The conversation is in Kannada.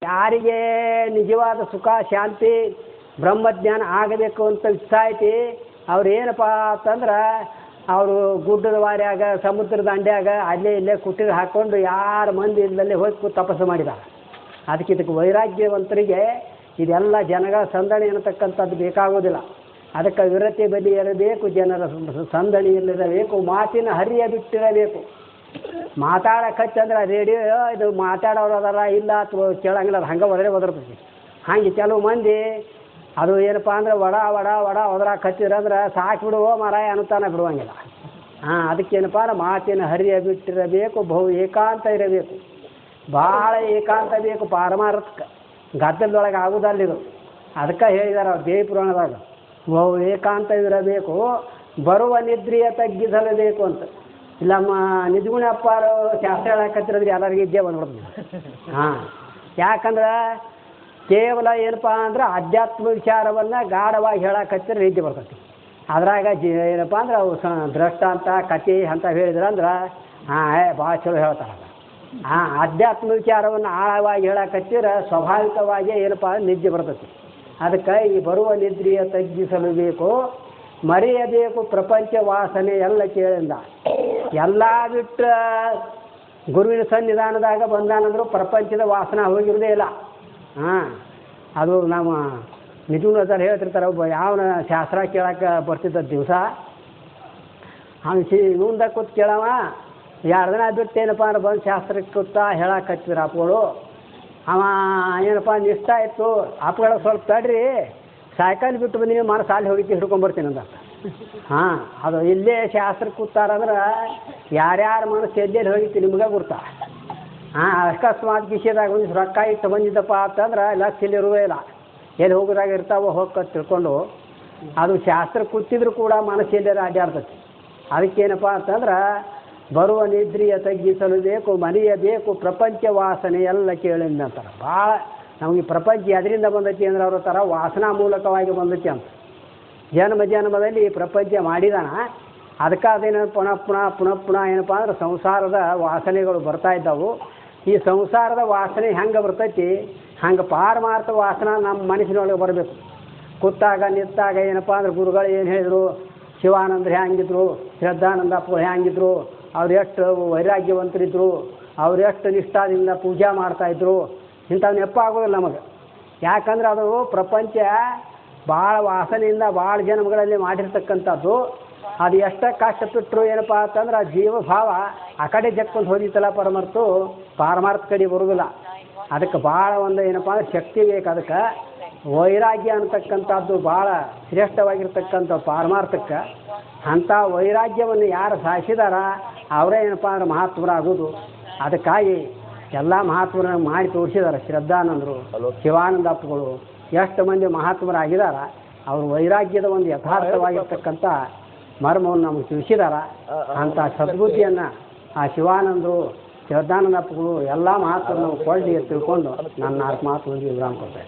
ಯಾರಿಗೆ ನಿಜವಾದ ಸುಖ ಶಾಂತಿ ಬ್ರಹ್ಮಜ್ಞಾನ ಆಗಬೇಕು ಅಂತ ಇಚ್ಛೆ ಐತಿ ಅವ್ರು ಏನಪ್ಪ ಅಂತಂದ್ರೆ ಅವರು ಗುಡ್ಡದ ವಾರ್ಯಾಗ ಸಮುದ್ರದ ದಂಡ್ಯಾಗ ಅಲ್ಲೇ ಇಲ್ಲೇ ಕುಟ್ಟಿಗೆ ಹಾಕ್ಕೊಂಡು ಯಾರು ಮಂದಿ ಇಲ್ಲದಲ್ಲೇ ಹೋಗಿ ತಪಸ್ಸು ಮಾಡಿದ್ದಾರೆ. ಇದಕ್ಕೆ ವೈರಾಗ್ಯವಂತರಿಗೆ ಇದೆಲ್ಲ ಜನಗಳ ಸಂದಣಿ ಅನ್ನತಕ್ಕಂಥದ್ದು ಬೇಕಾಗೋದಿಲ್ಲ. ಅದಕ್ಕೆ ವಿರತಿ ಬಲಿ ಇರಬೇಕು, ಜನರ ಸಂದಣಿ ಇಲ್ಲದಿರಬೇಕು, ಮಾತಿನ ಹರಿಯ ಬಿಟ್ಟಿರಬೇಕು. ಮಾತಾಡಕತ್ತಂದ್ರೆ ರೇಡಿಯೋ ಇದು ಮಾತಾಡೋರು ಅದಲ್ಲ ಇಲ್ಲ ಅಥವಾ ಕೇಳಂಗಿಲ್ಲ, ಅದು ಹಂಗೆ ಒದರ್ತೈತಿ. ಹಾಗೆ ಕೆಲವು ಮಂದಿ ಅದು ಏನಪ್ಪ ಅಂದ್ರೆ ವಡ ವಡ ವಡ ಒದರಾಕತ್ತಿರಂದ್ರೆ ಸಾಕು ಬಿಡುವೋ ಮರಾಯ ಅನುತಾನ ಬಿಡುವಂಗಿಲ್ಲ. ಅದಕ್ಕೇನಪ್ಪ ಅಂದ್ರೆ ಮಾತಿನ ಹರಿಯ ಬಿಟ್ಟಿರಬೇಕು, ಬಹು ಏಕಾಂತ ಇರಬೇಕು, ಭಾಳ ಏಕಾಂತ ಬೇಕು ಪಾರಮಾರ್ಥಕ್ಕೆ. ಗದ್ದಲದೊಳಗೆ ಆಗೋದಲ್ಲಿದು. ಅದಕ್ಕೆ ಹೇಳಿದಾರೆ ಅವ್ರು ದೇವಿ ಪುರಾಣದಾಗ ಬಹು ಏಕಾಂತ ಇರಬೇಕು, ಬರುವ ನಿದ್ರೆಯ ತಗ್ಗಿಸಲೇಬೇಕು ಅಂತ. ಇಲ್ಲಮ್ಮ ನಿಜಗುಣಪ್ಪಾರು ಶಾಸ್ತ್ರ ಹೇಳಕತ್ತಿರೋದ್ರೆ ಎಲ್ಲರಿಗೂ ಇದ್ದೇ ಬಂದ್ಬಿಡ್ತೀನಿ. ಯಾಕಂದ್ರೆ ಕೇವಲ ಏನಪ್ಪ ಅಂದ್ರೆ ಆಧ್ಯಾತ್ಮ ವಿಚಾರವನ್ನು ಗಾಢವಾಗಿ ಹೇಳಕತ್ತಿರ ನಿದ್ದೆ ಬರ್ತೈತಿ. ಅದ್ರಾಗ ಏನಪ್ಪ ಅಂದ್ರೆ ಅವು ದೃಷ್ಟಾಂತ ಕತೆ ಅಂತ ಹೇಳಿದ್ರಂದ್ರೆ ಭಾಳ ಚಲೋ ಹೇಳ್ತಾರೆ. ಆಧ್ಯಾತ್ಮ ವಿಚಾರವನ್ನು ಆಳವಾಗಿ ಹೇಳಕತ್ತಿರ ಸ್ವಾಭಾವಿಕವಾಗಿ ಏನಪ್ಪ ಅಂದ್ರೆ ನಿದ್ದೆ ಬರ್ತೈತಿ. ಅದಕ್ಕೆ ಈ ಬರುವ ನಿದ್ರೆಯ ತಗ್ಗಿಸಲು ಬೇಕು, ಮರೆಯಬೇಕು ಪ್ರಪಂಚ ವಾಸನೆ ಎಲ್ಲ ಕೇಳಿಂದ. ಎಲ್ಲ ಬಿಟ್ಟು ಗುರುವಿನ ಸನ್ನಿಧಾನದಾಗ ಬಂದಾನಂದ್ರು ಪ್ರಪಂಚದ ವಾಸನೆ ಹೋಗಿರೋದೇ ಇಲ್ಲ. ಅದು ನಮ್ಮ ನಿಜೂನದಲ್ಲಿ ಹೇಳ್ತಿರ್ತಾರೆ. ಒಬ್ಬ ಯಾವನ ಶಾಸ್ತ್ರ ಕೇಳಕ್ಕೆ ಬರ್ತಿದ್ದ ದಿವಸ ಅವ್ನು ಮುಂದೆ ಕೂತ್ ಕೇಳವ 2 ದಿನ ಬಿಟ್ಟು ಏನಪ್ಪ ಅಂದ್ರೆ ಬಂದು ಶಾಸ್ತ್ರಕ್ಕೆ ಕೂತ ಹೇಳಕತ್ತಿದ್ರು ಅಪ್ಪಗಳು. ಅವ ಏನಪ್ಪ ನಿಷ್ಠ ಇತ್ತು, ಅಪ್ಪಗಳು ಸ್ವಲ್ಪ ತಡ್ರಿ ಸೈಕಲ್ ಬಿಟ್ಟು ಬಂದು ನೀವು ಮನಸ್ಸು ಅಲ್ಲಿ ಹೋಗಿ ಹಿಡ್ಕೊಂಬರ್ತೀನಿ ಅಂತ. ಅದು ಇಲ್ಲೇ ಶಾಸ್ತ್ರ ಕೂತಾರಂದ್ರೆ ಯಾರ್ಯಾರ ಮನಸ್ಸು ಎಲ್ಲೆಲ್ಲಿ ಹೋಗಿತ್ತು ನಿಮ್ಗೆ ಗುರ್ತಾ. ಅಕಸ್ಮಾತ್ ಕಿಶೆದಾಗ ಒಂದು ರೊಕ್ಕ ಇಟ್ಟು ಬಂದಿದ್ದಪ್ಪ ಅಂತಂದ್ರೆ ಲಕ್ಷ ಇಲ್ಲಿರುವೇ ಇಲ್ಲ, ಎಲ್ಲಿ ಹೋಗೋದಾಗ ಇರ್ತಾವೋ ಹೋಗ್ಕತ್ ತಿಳ್ಕೊಂಡು. ಅದು ಶಾಸ್ತ್ರ ಕೂತಿದ್ರು ಕೂಡ ಮನಸ್ಸೆಲ್ಲರ ಅಡ್ಡಾಡ್ತೈತಿ. ಅದಕ್ಕೇನಪ್ಪ ಅಂತಂದ್ರೆ ಬರುವ ನಿದ್ರೆಯ ತಗ್ಗಿಸಲು ಬೇಕು, ಮರೆಯಬೇಕು ಪ್ರಪಂಚ ವಾಸನೆ ಎಲ್ಲ ಕೇಳಿಂದಂತಾರೆ. ಭಾಳ ನಮಗೆ ಪ್ರಪಂಚ ಅದರಿಂದ ಬಂದೈತಿ ಅಂದ್ರೆ ಅವ್ರ ಥರ ವಾಸನಾ ಮೂಲಕವಾಗಿ ಬಂದೈತಿ ಅಂತ. ಜನ್ಮದಲ್ಲಿ ಪ್ರಪಂಚ ಮಾಡಿದಾನ. ಅದಕ್ಕೆ ಅದೇನು ಪುನಃ ಪುನಃ ಪುನಃ ಪುನಃ ಏನಪ್ಪ ಅಂದ್ರೆ ಸಂಸಾರದ ವಾಸನೆಗಳು ಬರ್ತಾ ಇದ್ದಾವೆ. ಈ ಸಂಸಾರದ ವಾಸನೆ ಹೆಂಗೆ ಬರ್ತೈತಿ ಹಂಗೆ ಪಾರಮಾರ್ಥ ವಾಸನ ನಮ್ಮ ಮನಸ್ಸಿನೊಳಗೆ ಬರಬೇಕು. ಕೂತಾಗ ನಿಂತಾಗ ಏನಪ್ಪ ಅಂದ್ರೆ ಗುರುಗಳು ಏನು ಹೇಳಿದರು, ಶಿವಾನಂದರು ಹೆಂಗಿದ್ರು, ಶ್ರದ್ಧಾನಂದಪ್ಪಗಳು ಹೆಂಗಿದ್ರು, ಅವ್ರು ಎಷ್ಟು ವೈರಾಗ್ಯವಂತರಿದ್ದರು, ಅವ್ರು ಎಷ್ಟು ನಿಷ್ಠಾದಿಂದ ಪೂಜಾ ಮಾಡ್ತಾಯಿದ್ರು, ಇಂಥವು ನೆಪ ಆಗೋದಿಲ್ಲ ನಮಗೆ. ಯಾಕಂದ್ರೆ ಅದು ಪ್ರಪಂಚ ಭಾಳ ವಾಸನೆಯಿಂದ ಭಾಳ ಜನ್ಮಗಳಲ್ಲಿ ಮಾಡಿರ್ತಕ್ಕಂಥದ್ದು. ಅದು ಎಷ್ಟೇ ಕಷ್ಟಪಟ್ಟರು ಏನಪ್ಪ ಅಂತಂದ್ರೆ ಆ ಜೀವಭಾವ ಆ ಕಡೆ ಜಕ್ಕೊಂಡು ಹೋದಿತ್ತಲ್ಲ ಪಾರಮಾರ್ಥ ಕಡೆ ಬರೋದಿಲ್ಲ. ಅದಕ್ಕೆ ಭಾಳ ಒಂದು ಏನಪ್ಪ ಅಂದ್ರೆ ಶಕ್ತಿ ಬೇಕು. ಅದಕ್ಕೆ ವೈರಾಗ್ಯ ಅಂತಕ್ಕಂಥದ್ದು ಭಾಳ ಶ್ರೇಷ್ಠವಾಗಿರ್ತಕ್ಕಂಥ ಪಾರಮಾರ್ಥಕ್ಕೆ. ಅಂಥ ವೈರಾಗ್ಯವನ್ನು ಯಾರು ಸಾಧಿಸಿದಾರ ಅವರೇ ಏನಪ್ಪ ಅಂದ್ರೆ ಮಹಾತ್ಮರಾಗೋದು. ಅದಕ್ಕಾಗಿ ಎಲ್ಲ ಮಹಾತ್ಮರನ್ನು ಮಾಡಿ ತೋರಿಸಿದ್ದಾರೆ. ಶ್ರದ್ಧಾನಂದರು, ಶಿವಾನಂದಪ್ಪಗಳು ಎಷ್ಟು ಮಂದಿ ಮಹಾತ್ಮರಾಗಿದ್ದಾರೆ. ಅವರು ವೈರಾಗ್ಯದ ಒಂದು ಯಥಾರ್ಥವಾಗಿರ್ತಕ್ಕಂಥ ಮರ್ಮವನ್ನು ನಮಗೆ ತಿಳಿಸಿದಾರ. ಅಂಥ ಸದ್ಬುದ್ಧಿಯನ್ನು ಆ ಶಿವಾನಂದರು, ಶ್ರದ್ಧಾನಂದಪ್ಪಗಳು ಎಲ್ಲ ಮಹಾತ್ಮರನ್ನು ಕೊಳ್ಳಿ ತಿಳ್ಕೊಂಡು ನನ್ನ 4 ಮಾತು ವಿರಾಮ ಕೊಡ್ತಾರೆ.